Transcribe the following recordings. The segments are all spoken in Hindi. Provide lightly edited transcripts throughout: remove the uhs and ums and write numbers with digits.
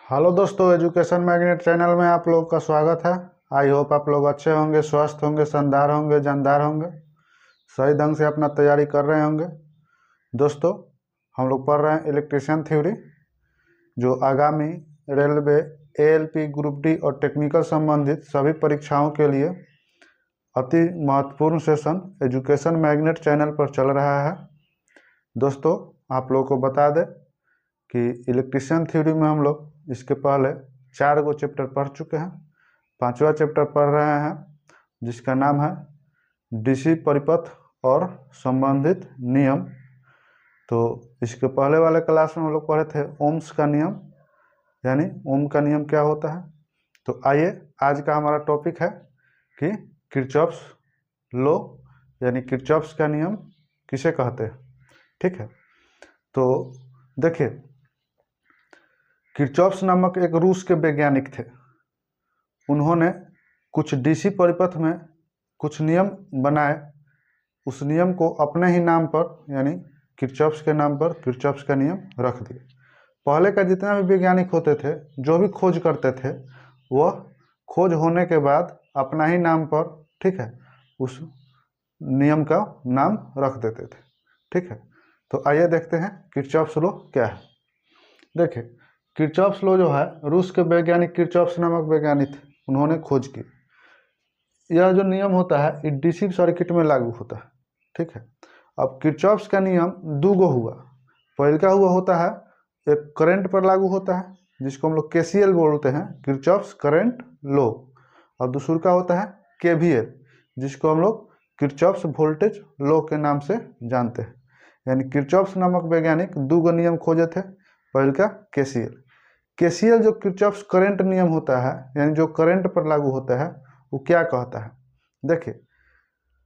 हेलो दोस्तों, एजुकेशन मैग्नेट चैनल में आप लोगों का स्वागत है। आई होप आप लोग अच्छे होंगे, स्वस्थ होंगे, शानदार होंगे, जानदार होंगे, सही ढंग से अपना तैयारी कर रहे होंगे। दोस्तों, हम लोग पढ़ रहे हैं इलेक्ट्रिशियन थ्योरी, जो आगामी रेलवे, एएलपी, ग्रुप डी और टेक्निकल संबंधित सभी परीक्षाओं के लिए अति महत्वपूर्ण सेशन एजुकेशन मैग्नेट चैनल पर चल रहा है। दोस्तों, आप लोगों को बता दें कि इलेक्ट्रिशियन थ्योरी में हम लोग इसके पहले 4 गो चैप्टर पढ़ चुके हैं। 5वां चैप्टर पढ़ रहे हैं, जिसका नाम है डीसी परिपथ और संबंधित नियम। तो इसके पहले वाले क्लास में हम लोग पढ़े थे ओम्स का नियम, यानी ओम का नियम क्या होता है। तो आइए, आज का हमारा टॉपिक है कि किरचॉफ्स लॉ, यानी किरचॉफ्स का नियम किसे कहते हैं। ठीक है, तो देखिए, किरचॉफ्स नामक एक रूस के वैज्ञानिक थे। उन्होंने कुछ डीसी परिपथ में कुछ नियम बनाए। उस नियम को अपने ही नाम पर, यानी किरचॉफ्स के नाम पर किरचॉफ्स का नियम रख दिए। पहले का जितना भी वैज्ञानिक होते थे, जो भी खोज करते थे, वह खोज होने के बाद अपना ही नाम पर, ठीक है, उस नियम का नाम रख देते थे। ठीक है, तो आइए देखते हैं किरचॉफ्स लॉ क्या है। देखिए, किरचॉफ्स लॉ जो है, रूस के वैज्ञानिक किरचॉफ्स नामक वैज्ञानिक थे, उन्होंने खोज की। यह जो नियम होता है, ये डीसी सर्किट में लागू होता है। ठीक है, अब किरचॉफ्स का नियम दो गो हुआ। पहले का हुआ होता है, एक करंट पर लागू होता है, जिसको हम लोग केसीएल बोलते हैं, किरचॉफ्स करंट लॉ। और दूसरा का होता है केवीएल, जिसको हम लोग किरचॉफ्स वोल्टेज लॉ के नाम से जानते हैं। यानी किरचॉफ्स नामक वैज्ञानिक दो गो नियम खोजे थे। पहले का केसीएल जो किरचॉफ्स करंट नियम होता है, यानी जो करंट पर लागू होता है, वो क्या कहता है। देखिए,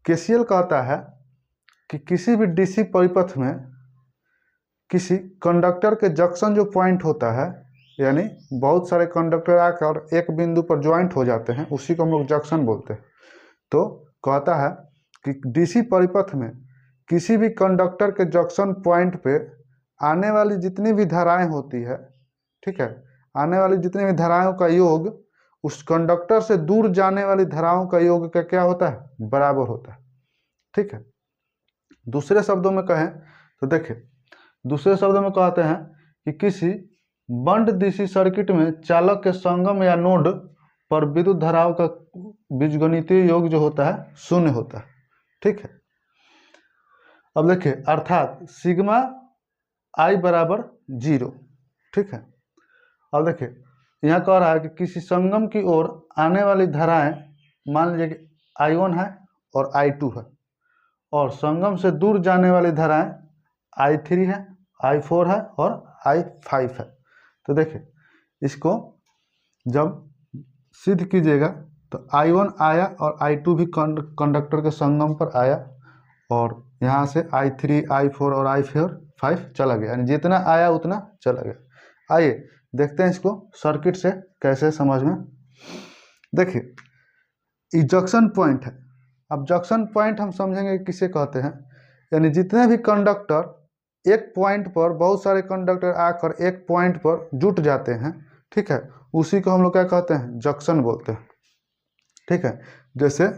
केसीएल कहता है कि किसी भी डीसी परिपथ में किसी कंडक्टर के जंक्शन जो पॉइंट होता है, यानी बहुत सारे कंडक्टर आकर एक बिंदु पर ज्वाइंट हो जाते हैं, उसी को हम लोग जंक्शन बोलते हैं। तो कहता है कि डीसी परिपथ में किसी भी कंडक्टर के जंक्शन पॉइंट पे आने वाली जितनी भी धाराएं होती है, ठीक है, आने वाली जितनी भी धाराओं का योग उस कंडक्टर से दूर जाने वाली धाराओं का योग का क्या होता है, बराबर होता है। ठीक है, दूसरे शब्दों में कहें तो देखिए, दूसरे शब्दों में कहते हैं कि किसी बंद डीसी सर्किट में चालक के संगम या नोड पर विद्युत धाराओं का बीजगणितीय योग जो होता है, शून्य होता है। ठीक है, अब देखिए, अर्थात सिग्मा आई बराबर 0। ठीक है, अब देखिए, यहाँ कह रहा है कि किसी संगम की ओर आने वाली धाराएं, मान लीजिए कि I1 है और I2 है, और संगम से दूर जाने वाली धाराएं I3 है, I4 है और I5 है। तो देखिए, इसको जब सिद्ध कीजिएगा तो I1 आया और I2 भी कंडक्टर के संगम पर आया, और यहाँ से I3, I4 और I5 चला गया, यानी जितना आया उतना चला गया। आइए देखते हैं इसको सर्किट से कैसे समझ में। देखिए, ये जंक्शन पॉइंट है। अब जंक्शन पॉइंट हम समझेंगे किसे कहते हैं, यानी जितने भी कंडक्टर एक पॉइंट पर, बहुत सारे कंडक्टर आकर एक पॉइंट पर जुट जाते हैं, ठीक है, उसी को हम लोग क्या कहते हैं, जंक्शन बोलते हैं। ठीक है, जैसे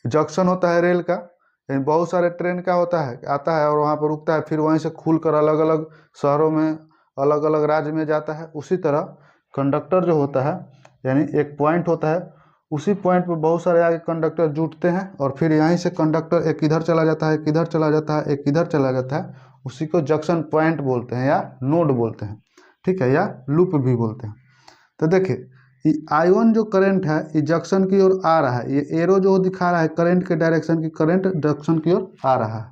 जंक्शन होता है रेल का, यानी बहुत सारे ट्रेन का होता है, आता है और वहाँ पर रुकता है, फिर वहीं से खुलकर अलग अलग शहरों में, अलग अलग राज्य में जाता है। उसी तरह कंडक्टर जो होता है, यानी एक पॉइंट होता है, उसी पॉइंट पर बहुत सारे आगे कंडक्टर जुटते हैं, और फिर यहीं से कंडक्टर एक इधर चला जाता है, एक इधर चला जाता है, एक इधर चला जाता है। उसी को जंक्शन पॉइंट बोलते हैं या नोड बोलते हैं। ठीक है, या लूप भी बोलते हैं। तो देखिए, ये I1 जो करंट है, ये जंक्शन की ओर आ रहा है। ये एरो जो दिखा रहा है करंट के डायरेक्शन की, करंट जंक्शन की ओर आ रहा है।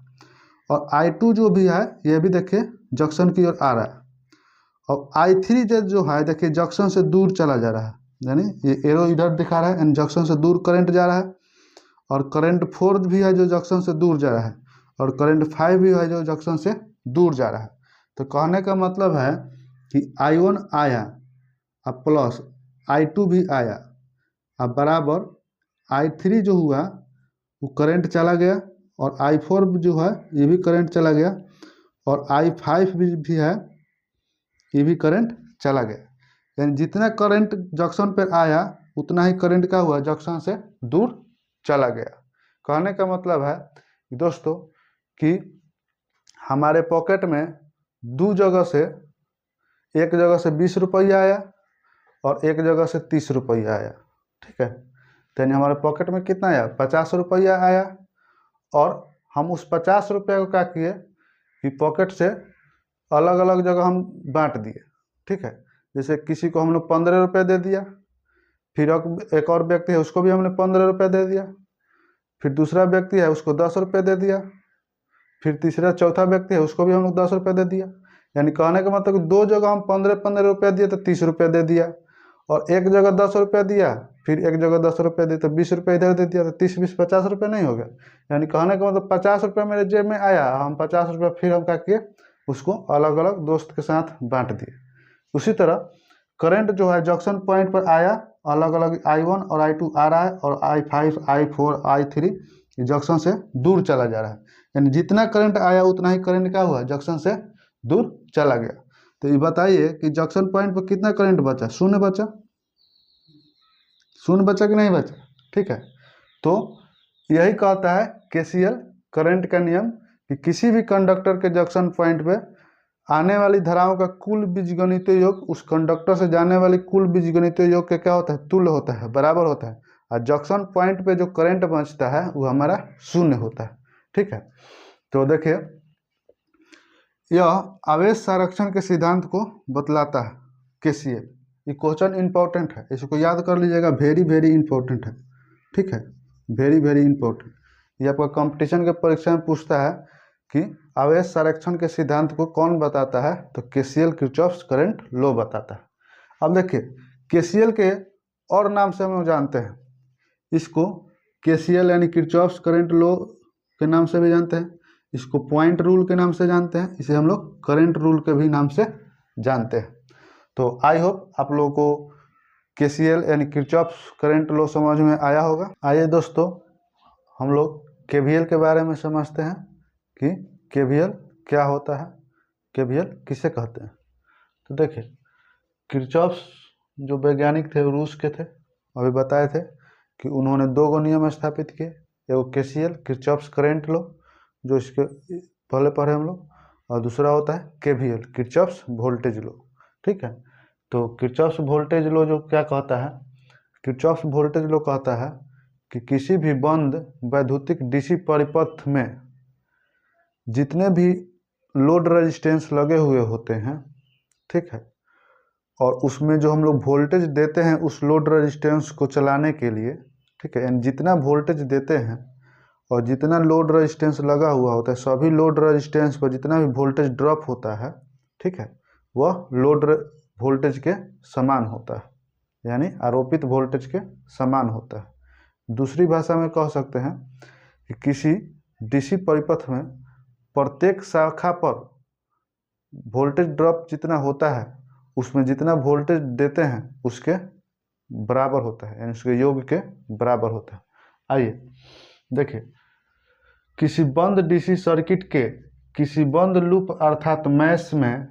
और I2 जो भी है, ये भी देखिए जंक्शन की ओर आ रहा है। और I3 जो है, देखिए जंक्शन से दूर चला जा रहा है, यानी ये एरो इधर दिखा रहा है, यानी जंक्शन से दूर करंट जा रहा है। और करंट 4 भी है जो जंक्शन से दूर जा रहा है, और करंट 5 भी है जो जंक्शन से दूर जा रहा है। तो कहने का मतलब है कि I1 आया, अब प्लस I2 भी आया, अब बराबर I3 जो हुआ वो करंट चला गया, और I4 जो है ये भी करंट चला गया, और I5 भी है, ये भी करंट चला गया। यानी जितना करंट जंक्शन पर आया उतना ही करंट क्या हुआ, जंक्शन से दूर चला गया। कहने का मतलब है दोस्तों कि हमारे पॉकेट में दो जगह से, एक जगह से 20 रुपया आया और एक जगह से 30 रुपया आया, ठीक है। तो यानी हमारे पॉकेट में कितना आया, 50 रुपया आया। और हम उस 50 रुपया को क्या किए कि पॉकेट से अलग अलग जगह हम बांट दिए, ठीक है। जैसे किसी को हम लोग 15 रुपये दे दिया, फिर एक और व्यक्ति है उसको भी हमने 15 रुपये दे दिया, फिर दूसरा व्यक्ति है उसको 10 रुपये दे दिया, फिर तीसरा चौथा व्यक्ति है उसको भी हम लोग 10 रुपये दे दिया। यानी कहने का मतलब कि दो जगह हम 15 रुपये दिए तो 30 रुपये दे दिया, और एक जगह 10 रुपये दिया, फिर एक जगह 10 रुपये दिए तो 20 रुपये इधर दे दिया, तो 30 20 50 रुपये नहीं हो गया। यानी कहने का मतलब 50 रुपये मेरे जेब में आया, हम 50 रुपये फिर हम क्या किए उसको अलग अलग दोस्त के साथ बांट दिए। उसी तरह करंट जो है जंक्शन पॉइंट पर आया, अलग अलग I1 और I2 आ रहा है, और I5 I4 I3 जंक्शन से दूर चला जा रहा है। यानी जितना करंट आया उतना ही करंट क्या हुआ, जंक्शन से दूर चला गया। तो ये बताइए कि जंक्शन पॉइंट पर कितना करंट बचा, शून्य बचा, शून्य बचा कि नहीं बचा, ठीक है। तो यही कहता है KCL करंट का नियम कि किसी भी कंडक्टर के जंक्शन पॉइंट पे आने वाली धाराओं का कुल बीजगणितीय योग उस कंडक्टर से जाने वाली कुल बीजगणितीय योग के क्या होता है, तुल्य होता है, बराबर होता है। और जंक्शन पॉइंट पे जो करंट बचता है वो हमारा शून्य होता है, ठीक है। तो देखिए यह आवेश संरक्षण के सिद्धांत को बतलाता है KCL। ये क्वेश्चन इंपॉर्टेंट है, इसको याद कर लीजिएगा, वेरी वेरी इंपॉर्टेंट है, ठीक है, वेरी वेरी इंपॉर्टेंट। ये आपका कंपटीशन के परीक्षा में पूछता है कि आवेश संरक्षण के सिद्धांत को कौन बताता है, तो KCL किरचॉफ्स करंट लॉ बताता है। अब देखिए KCL के और नाम से हम लोग जानते हैं, इसको KCL यानी किरचॉफ्स करंट लॉ के नाम से भी जानते हैं, इसको पॉइंट रूल के नाम से जानते हैं, इसे हम लोग करंट रूल के भी नाम से जानते हैं। तो आई होप आप लोगों को KCL यानी किरचॉफ्स करंट लॉ समझ में आया होगा। आइए दोस्तों हम लोग KVL के बारे में समझते हैं कि KVL क्या होता है, KVL किसे कहते हैं। तो देखिए किरचॉफ्स जो वैज्ञानिक थे रूस के थे, अभी बताए थे कि उन्होंने दो गो नियम स्थापित किए, एगो KCL किरचॉफ्स करंट लॉ जो इसके पहले पढ़े हम लोग, और दूसरा होता है KVL किरचॉफ्स वोल्टेज लॉ, ठीक है। तो किरचॉफ्स वोल्टेज लॉ जो क्या कहता है, किरचॉफ्स वोल्टेज लॉ कहता है कि किसी भी बंद वैद्युतिक DC परिपथ में जितने भी लोड रेजिस्टेंस लगे हुए होते हैं, ठीक है, और उसमें जो हम लोग वोल्टेज देते हैं उस लोड रेजिस्टेंस को चलाने के लिए, ठीक है, यानी जितना वोल्टेज देते हैं और जितना लोड रेजिस्टेंस लगा हुआ होता है, सभी लोड रेजिस्टेंस पर जितना भी वोल्टेज ड्रॉप होता है, ठीक है, वह लोड वोल्टेज के समान होता है, यानी आरोपित वोल्टेज के समान होता है। दूसरी भाषा में कह सकते हैं कि किसी DC परिपथ में प्रत्येक शाखा पर वोल्टेज ड्रॉप जितना होता है उसमें जितना वोल्टेज देते हैं उसके बराबर होता है, यानी उसके योग के बराबर होता है। आइए देखिए, किसी बंद DC सर्किट के किसी बंद लूप अर्थात मैश में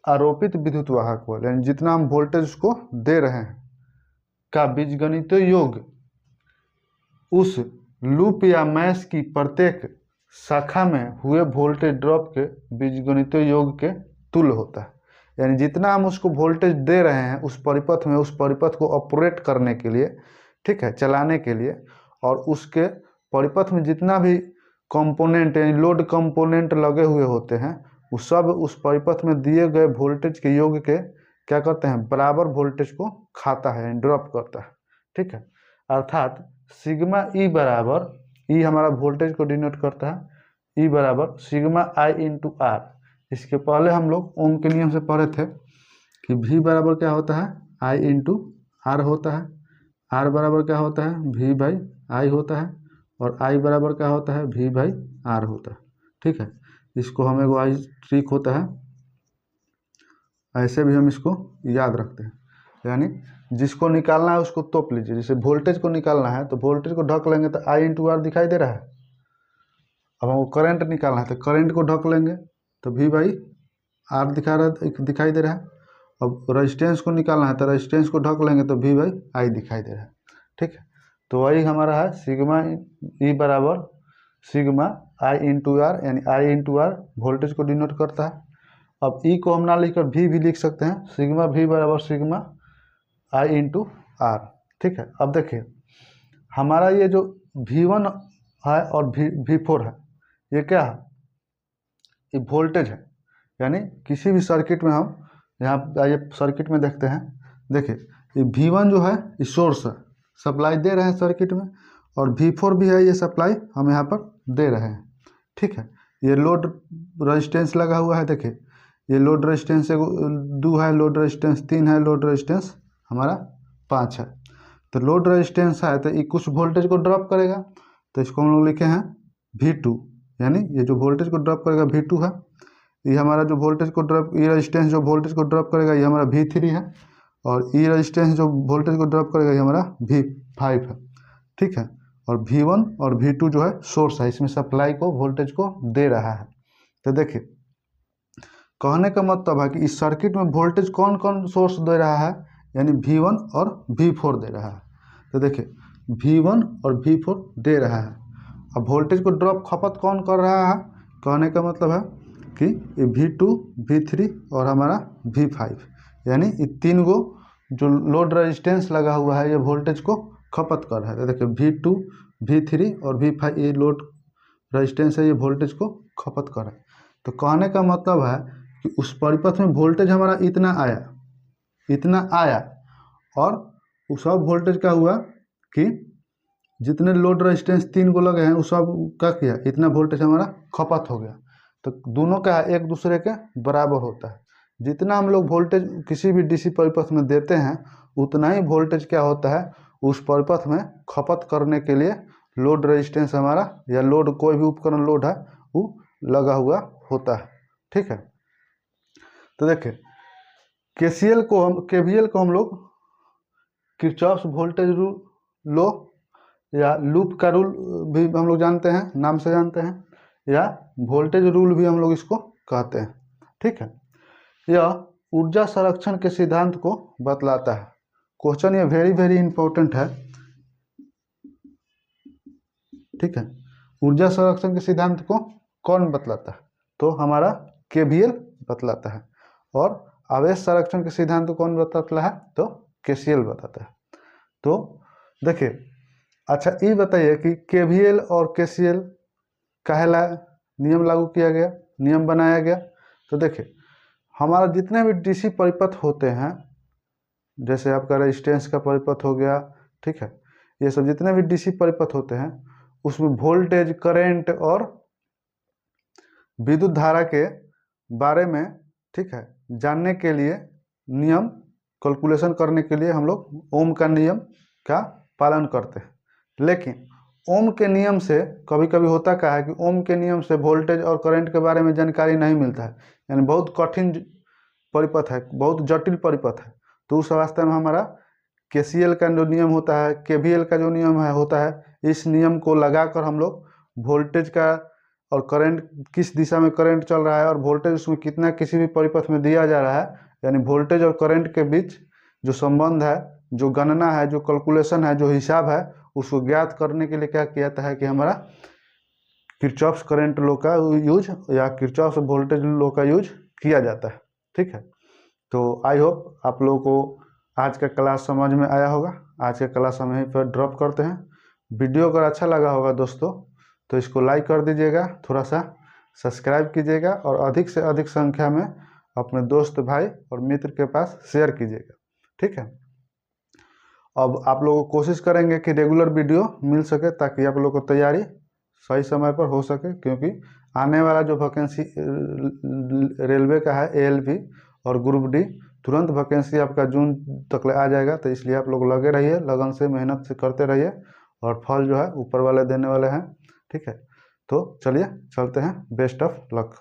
आरोपित विद्युत वाहक बल, यानी जितना हम वोल्टेज उसको दे रहे हैं का बीजगणितीय योग उस लूप या मैश की प्रत्येक शाखा में हुए वोल्टेज ड्रॉप के बीजगणितीय योग के तुल्य होता है। यानी जितना हम उसको वोल्टेज दे रहे हैं उस परिपथ में, उस परिपथ को ऑपरेट करने के लिए, ठीक है, चलाने के लिए, और उसके परिपथ में जितना भी कंपोनेंट यानी लोड कंपोनेंट लगे हुए होते हैं वो सब उस परिपथ में दिए गए वोल्टेज के योग के क्या करते हैं, बराबर वोल्टेज को खाता है, यानी ड्रॉप करता है, ठीक है। अर्थात सिग्मा ई बराबर, ई हमारा वोल्टेज को डिनोट करता है, ई बराबर सिग्मा आई इंटू आर। इसके पहले हम लोग ओम के नियम से पढ़े थे कि V बराबर क्या होता है, आई इंटू आर होता है, आर बराबर क्या होता है, V बाई आई होता है, और आई बराबर क्या होता है, V बाई आर होता है, ठीक है। इसको हम एगो आई ट्रिक होता है, ऐसे भी हम इसको याद रखते हैं, यानी जिसको निकालना है उसको तोप लीजिए। जैसे वोल्टेज को निकालना है तो वोल्टेज को ढक लेंगे तो आई इंटू आर दिखाई दे रहा है। अब हमको करंट निकालना है तो करंट को ढक लेंगे तो V बाई आर दिखाई दे रहा है, अब रेजिस्टेंस को निकालना है तो रेजिस्टेंस को ढक लेंगे तो V बाई आई दिखाई दे रहा है, ठीक है। तो वही हमारा है सिग्मा ई बराबर सिग्मा आई इंटू आर, यानी आई इंटू आर वोल्टेज को डिनोट करता है। अब ई को हम ना लिखकर भी लिख सकते हैं, सिग्मा V बराबर सिग्मा आई इंटू आर, ठीक है। अब देखिए हमारा ये जो V1 है और V4 है, ये क्या है, ये वोल्टेज है। यानी किसी भी सर्किट में हम यहाँ आइए सर्किट में देखते हैं, देखिए ये V1 जो है ये सोर्स है, सप्लाई दे रहे हैं सर्किट में, और V4 भी है, ये सप्लाई हम यहाँ पर दे रहे हैं, ठीक है। ये लोड रेजिस्टेंस लगा हुआ है, देखिए ये लोड रेजिस्टेंस 2 है, लोड रेजिस्टेंस 3 है, लोड रेजिस्टेंस हमारा 5 है। तो लोड रेजिस्टेंस है तो ये कुछ वोल्टेज को ड्रॉप करेगा, तो इसको हम लोग लिखे हैं V2, यानी ये जो वोल्टेज को ड्रॉप करेगा V2 है। ये हमारा जो वोल्टेज को ड्रॉप, ये रेजिस्टेंस जो वोल्टेज को ड्रॉप करेगा ये हमारा V3 है, और ये रेजिस्टेंस जो वोल्टेज को ड्रॉप करेगा ये हमारा V5 है, ठीक है। और V1 और V2 जो है सोर्स है, इसमें सप्लाई को वोल्टेज को दे रहा है। तो देखिए कहने का मतलब है कि इस सर्किट में वोल्टेज कौन कौन सोर्स दे रहा है, यानी V1 और V4 दे रहा है। तो देखिए V1 और V4 दे रहा है। अब वोल्टेज को ड्रॉप खपत कौन कर रहा है, कहने का मतलब है कि ये V2, V3 और हमारा V5, यानी ये 3 गो जो लोड रेजिस्टेंस लगा हुआ है ये वोल्टेज को खपत कर रहा है। तो देखिए V2, V3 और V5 ये लोड रेजिस्टेंस है, ये वोल्टेज को खपत कर रहा है। तो कहने का मतलब है कि उस परिपथ में वोल्टेज हमारा इतना आया, और उस सब वोल्टेज का हुआ कि जितने लोड रेजिस्टेंस 3 को लगे हैं उस सब का किया, इतना वोल्टेज हमारा खपत हो गया। तो दोनों का एक दूसरे के बराबर होता है। जितना हम लोग वोल्टेज किसी भी डीसी परिपथ में देते हैं उतना ही वोल्टेज क्या होता है उस परिपथ में खपत करने के लिए लोड रेजिस्टेंस हमारा या लोड कोई भी उपकरण लोड है वो लगा हुआ होता है, ठीक है। तो देखिए केवीएल को हम लोग किरचॉफ्स वोल्टेज लॉ या लूप का रूल भी हम लोग जानते हैं, नाम से जानते हैं, या वोल्टेज रूल भी हम लोग इसको कहते हैं, ठीक है। यह ऊर्जा संरक्षण के सिद्धांत को बतलाता है। क्वेश्चन ये वेरी वेरी इंपॉर्टेंट है, ठीक है। ऊर्जा संरक्षण के सिद्धांत को कौन बतलाता है, तो हमारा केवीएल बतलाता है। और आवेश संरक्षण के सिद्धांत को कौन बतलाता है, तो केसीएल बताता है। तो देखिए अच्छा ये बताइए कि केवीएल और केसीएल काहेला नियम लागू किया गया, नियम बनाया गया। तो देखिए हमारा जितने भी डीसी परिपथ होते हैं, जैसे आपका रेजिस्टेंस का परिपथ हो गया, ठीक है, ये सब जितने भी डीसी परिपथ होते हैं उसमें वोल्टेज, करंट और विद्युत धारा के बारे में, ठीक है, जानने के लिए नियम कैलकुलेशन करने के लिए हम लोग ओम का नियम का पालन करते हैं। लेकिन ओम के नियम से कभी कभी होता क्या है कि ओम के नियम से वोल्टेज और करंट के बारे में जानकारी नहीं मिलता है, यानी बहुत कठिन परिपथ है, बहुत जटिल परिपथ है। तो उस अवस्था में हमारा केसीएल का जो नियम होता है, केवीएल का जो नियम है होता है, इस नियम को लगाकर हम लोग वोल्टेज का और करंट किस दिशा में करंट चल रहा है और वोल्टेज उसमें कितना किसी भी परिपथ में दिया जा रहा है, यानी वोल्टेज और करंट के बीच जो संबंध है, जो गणना है, जो कैलकुलेशन है, जो हिसाब है, उसको ज्ञात करने के लिए क्या किया जाता है कि हमारा किरचॉफ्स करंट लॉ का यूज या किरचॉफ्स वोल्टेज लॉ का यूज किया जाता है, ठीक है। तो आई होप आप लोगों को आज का क्लास समझ में आया होगा। आज का क्लास हम यहीं पर ड्रॉप करते हैं। वीडियो अगर अच्छा लगा होगा दोस्तों तो इसको लाइक कर दीजिएगा, थोड़ा सा सब्सक्राइब कीजिएगा और अधिक से अधिक संख्या में अपने दोस्त, भाई और मित्र के पास शेयर कीजिएगा, ठीक है। अब आप लोग कोशिश करेंगे कि रेगुलर वीडियो मिल सके ताकि आप लोग को तैयारी सही समय पर हो सके, क्योंकि आने वाला जो वैकेंसी रेलवे का है ALP और ग्रुप डी, तुरंत वैकेंसी आपका जून तक आ जाएगा। तो इसलिए आप लोग लगे रहिए, लगन से मेहनत से करते रहिए और फल जो है ऊपर वाले देने वाले हैं, ठीक है। तो चलिए चलते हैं, बेस्ट ऑफ लक।